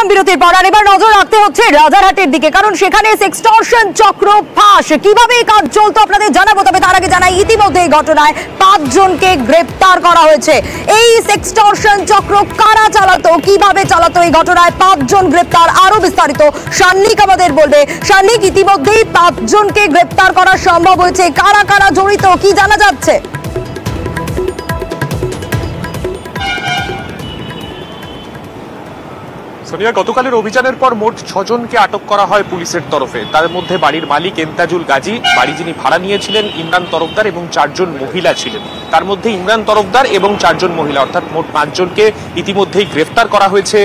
ফিরলাম বিরতির পর। আর এবার নজর রাখতে হচ্ছে রাজারহাটের দিকে, কারণ সেখানে সেক্সটর্শন চক্র ফাঁস। কিভাবে কাজ চলতো আপনাদের জানাবো, তবে তার আগে জানাই ইতিমধ্যে এই ঘটনায় 5 জনকে গ্রেপ্তার করা হয়েছে। এই সেক্সটর্শন চক্র কারা চালাতো, কিভাবে চালাতো, এই ঘটনায় 5 জন গ্রেপ্তার। আরো বিস্তারিত সান্নিক আমাদের বলবে। সান্নিক, ইতিমধ্যেই 5 জনকে গ্রেপ্তার করা সম্ভব হয়েছে, কারা কারা জড়িত কি জানা যাচ্ছে? সোনিয়া, গতকালের অভিযানের পর মোট 6 জনকে আটক করা হয় পুলিশের তরফে। তার মধ্যে বাড়ির মালিক এন্তাজুল গাজী, বাড়ি যিনি ভাড়া নিয়েছিলেন ইমরান তরফদার এবং 4 জন মহিলা ছিলেন। তার মধ্যে ইমরান তরফদার এবং 4 জন মহিলা, অর্থাৎ মোট 5 জনকে ইতিমধ্যেই গ্রেফতার করা হয়েছে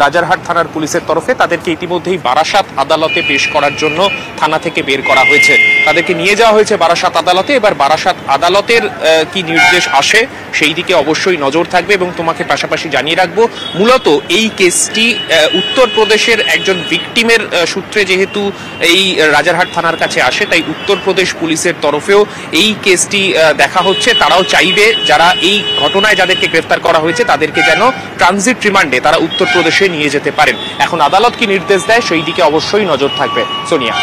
রাজারহাট থানার পুলিশের তরফে। তাদেরকে ইতিমধ্যেই বারাসাত আদালতে পেশ করার জন্য থানা থেকে বের করা হয়েছে। তাদেরকে নিয়ে যাওয়া হয়েছে বারাসাত আদালতে। এবার বারাসাত আদালতের কি নির্দেশ আসে সেই দিকে অবশ্যই নজর থাকবে। এবং তোমাকে পাশাপাশি জানিয়ে রাখবো, মূলত এই কেসটি উত্তরপ্রদেশের একজন ভিকটিমের সূত্রে যেহেতু এই রাজারহাট থানার কাছে আসে, তাই উত্তরপ্রদেশ পুলিশের তরফেও এই কেসটি দেখা হচ্ছে। তারাও চাইবে যারা এই ঘটনায় যাদেরকে গ্রেফতার করা হয়েছে তাদেরকে যেন ট্রানজিট রিমান্ডে তারা উত্তরপ্রদেশে নিয়ে যেতে পারেন। এখন আদালত কি নির্দেশ দেয় সেই দিকে অবশ্যই নজর থাকবে। সোনিয়া,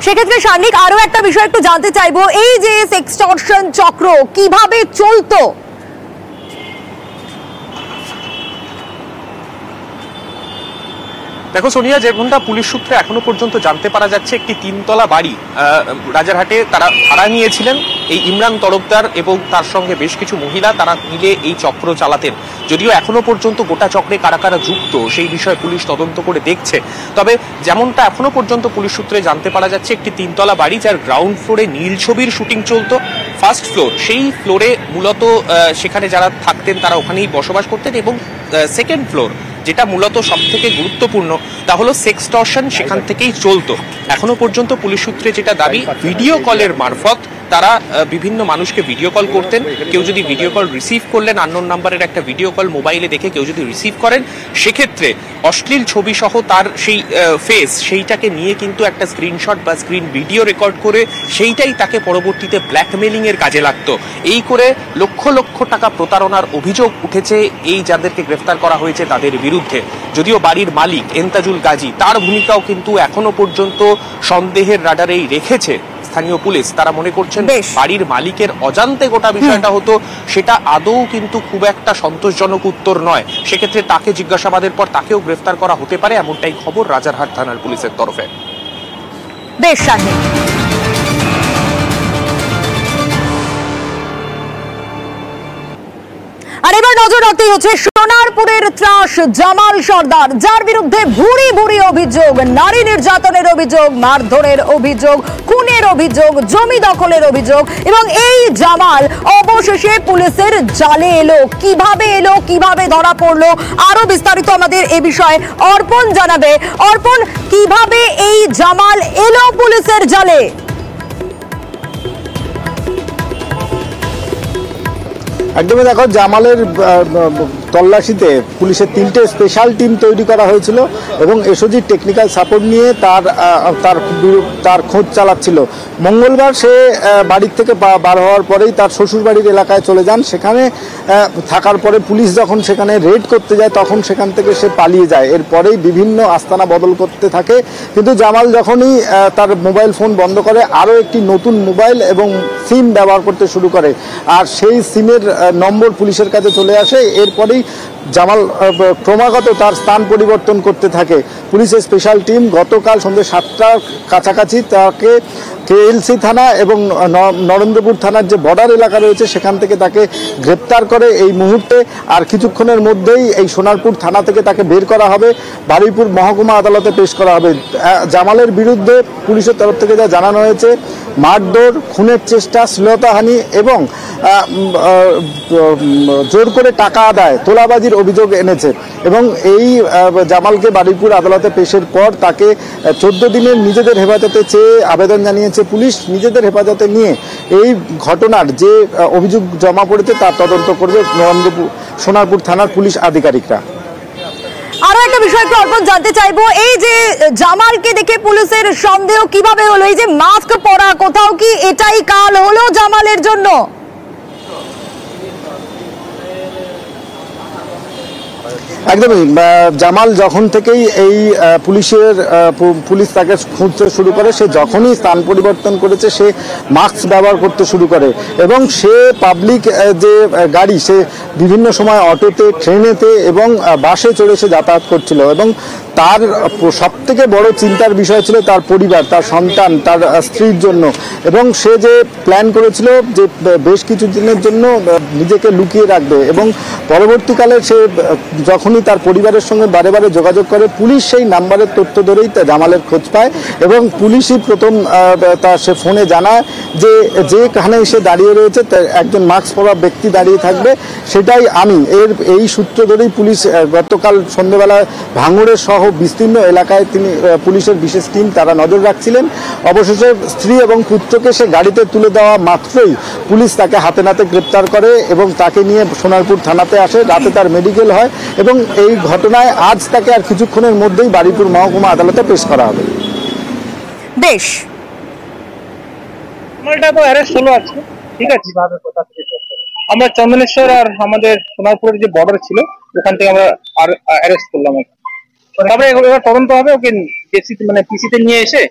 সেক্ষেত্রে সান্নিক, আরো একটা বিষয় একটু জানতে চাইবো, এই যে সেক্সটর্শন চক্র কিভাবে চলতো? দেখো সোনিয়া, যেমনটা পুলিশ সূত্রে এখনো পর্যন্ত জানতে পারা যাচ্ছে, একটি 3 তলা বাড়ি রাজারহাটে তারা ভাড়া নিয়েছিলেন এই ইমরান তরফদার এবং তার সঙ্গে বেশ কিছু মহিলা, তারা মিলে এই চক্র চালাতেন। যদিও এখনো পর্যন্ত গোটা চক্রে কারা কারা যুক্ত সেই বিষয়ে পুলিশ তদন্ত করে দেখছে। তবে যেমনটা এখনো পর্যন্ত পুলিশ সূত্রে জানতে পারা যাচ্ছে, একটি 3 তলা বাড়ি যার গ্রাউন্ড ফ্লোরে নীল ছবির শুটিং চলতো। ফার্স্ট ফ্লোর, সেই ফ্লোরে মূলত সেখানে যারা থাকতেন তারা ওখানেই বসবাস করতেন। এবং সেকেন্ড ফ্লোর, যেটা মূলত সব থেকে গুরুত্বপূর্ণ, তা হলো সেক্সটর্শন সেখান থেকেই চলতো। এখনো পর্যন্ত পুলিশ সূত্রে যেটা দাবি, ভিডিও কলের মারফত তারা বিভিন্ন মানুষকে ভিডিও কল করতেন। কেউ যদি ভিডিও কল রিসিভ করলেন, আননোন নাম্বারের একটা ভিডিও কল মোবাইলে দেখে কেউ যদি রিসিভ করেন, সেক্ষেত্রে অশ্লীল ছবি সহ তার সেই ফেস, সেইটাকে নিয়ে কিন্তু একটা স্ক্রিনশট বা স্ক্রিন ভিডিও রেকর্ড করে সেইটাই তাকে পরবর্তীতে ব্ল্যাকমেলিং এর কাজে লাগতো। এই করে লক্ষ লক্ষ টাকা প্রতারণার অভিযোগ উঠেছে এই যাদেরকে গ্রেফতার করা হয়েছে তাদের বিরুদ্ধে। যদিও বাড়ির মালিক এন্তাজুল গাজী, তার ভূমিকাও কিন্তু এখনো পর্যন্ত সন্দেহের রাডারেই রেখেছে স্থানীয় পুলিশ। তারা মনে করছেন বাড়ির মালিকের অজান্তে গোটা বিষয়টা হতো, সেটা আদৌ কিন্তু খুব একটা সন্তোষজনক উত্তর নয়। সেক্ষেত্রে তাকে জিজ্ঞাসাবাদের পর তাকেও গ্রেফতার করা হতে পারে, এমনটাই খবর রাজারহাট থানার পুলিশের তরফে। বেশ সান্নিক। আর এবার নজর রাখতেই হচ্ছে সোনারপুরের ত্রাস জামাল সর্দার, যার বিরুদ্ধে ভুরি ভুরি অভিযোগ, নারী নির্যাতনের অভিযোগ, মারধরের অভিযোগ, খুনের অভিযোগ, জমি দখলের অভিযোগ। এবং এই জামাল অবশেষে পুলিশের জালে এলো। কিভাবে এলো, কিভাবে ধরা পড়লো, আরো বিস্তারিত আমাদের এ বিষয়ে অর্পণ জানাবে। অর্পণ, কিভাবে এই জামাল এলো পুলিশের জালে? একদমই, দেখো, জামালের তল্লাশিতে পুলিশের 3টে স্পেশাল টিম তৈরি করা হয়েছিল এবং এসওজি টেকনিক্যাল সাপোর্ট নিয়ে তার খোঁজ চালাচ্ছিল। মঙ্গলবার সে বাড়ির থেকে বার হওয়ার পরেই তার শ্বশুরবাড়ির এলাকায় চলে যান। সেখানে থাকার পরে পুলিশ যখন সেখানে রেড করতে যায় তখন সেখান থেকে সে পালিয়ে যায়। এরপরেই বিভিন্ন আস্তানা বদল করতে থাকে। কিন্তু জামাল যখনই তার মোবাইল ফোন বন্ধ করে, আরও একটি নতুন মোবাইল এবং সিম ব্যবহার করতে শুরু করে। আর সেই সিমের নম্বর পুলিশের কাছে চলে আসে। এরপরেই জামাল ক্রমাগত তার স্থান পরিবর্তন করতে থাকে। পুলিশের স্পেশাল টিম গতকাল সন্ধ্যে 7টার কাছাকাছি তাকে কেএলসি থানা এবং নরেন্দ্রপুর থানার যে বর্ডার এলাকা রয়েছে সেখান থেকে তাকে গ্রেপ্তার করে এই মুহূর্তে। আর কিছুক্ষণের মধ্যেই এই সোনারপুর থানা থেকে তাকে বের করা হবে, বারুইপুর মহকুমা আদালতে পেশ করা হবে। জামালের বিরুদ্ধে পুলিশের তরফ থেকে যা জানানো হয়েছে, মারধর, খুনের চেষ্টা, শ্লীলতাহানি এবং জোর করে টাকা আদায়, তোলাবাজির অভিযোগ এনেছে। এবং এই জামালকে বারুইপুর আদালতে পেশের পর তাকে 14 দিনের নিজেদের হেফাজতে চেয়ে আবেদন জানিয়েছে পুলিশ। নিজেদের হেফাজতে নিয়ে এই ঘটনার যে অভিযোগ জমা পড়েছে তার তদন্ত করবে সোনারপুর থানার পুলিশ আধিকারিকরা। আরো একটা বিষয় একটু অর্পণ জানতে চাইবো, এই যে জামালকে দেখে পুলিশের সন্দেহ কিভাবে হলো? এই যে মাস্ক পরা, কোথাও কি এটাই কাল হলো জামালের জন্য? একদমই জামাল যখন থেকেই এই পুলিশ তাকে খুঁজতে শুরু করে, সে যখনই স্থান পরিবর্তন করেছে সে মাস্ক ব্যবহার করতে শুরু করে এবং সে পাবলিক যে গাড়ি সে বিভিন্ন সময় অটোতে, ট্রেনেতে এবং বাসে চড়ে সে যাতায়াত করছিল এবং তার সব থেকে বড় চিন্তার বিষয় ছিল তার পরিবার, তার সন্তান, তার স্ত্রীর জন্য এবং সে যে প্ল্যান করেছিল যে বেশ কিছু দিনের জন্য নিজেকে লুকিয়ে রাখবে এবং পরবর্তীকালে সে যখনই তার পরিবারের সঙ্গে বারে বারে যোগাযোগ করে, পুলিশ সেই নাম্বারের তথ্য ধরেই জামালের খোঁজ পায় এবং পুলিশই প্রথম তার সে ফোনে জানায় যে যেখানে সে দাঁড়িয়ে রয়েছে একজন মাস্ক পরা ব্যক্তি দাঁড়িয়ে থাকবে, সেটাই আমি। এই সূত্র ধরেই পুলিশ গতকাল সন্ধ্যেবেলায় ভাঙড়ের সহ বিস্তীর্ণ এলাকায় পুলিশের বিশেষ টিম তারা নজর রাখছিলেন। অবশেষে স্ত্রী এবং পুত্রকে সে গাড়িতে তুলে দেওয়া মাত্রই পুলিশ তাকে হাতে নাতে গ্রেপ্তার করে এবং তাকে নিয়ে সোনারপুর থানাতে আসে। রাতে তার মেডিকেল হয় এবং এই ঘটনায় আজ তাকে আর কিছুক্ষণের মধ্যেই বারুইপুর মহকুমা আদালতে পেশ করা হবে। বেশ, মালটা তো অ্যারেস্ট হলো আজকে, ঠিক আছে। আমরা চন্দনেশ্বর আর আমাদের সোনারপুরের যে বর্ডার ছিল ওখান থেকে আমরা অ্যারেস্ট করলাম। তারপরে এবার তদন্ত হবে, ওকে পিসিতে নিয়ে এসে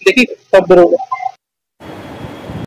দেখি সব বেরোবে।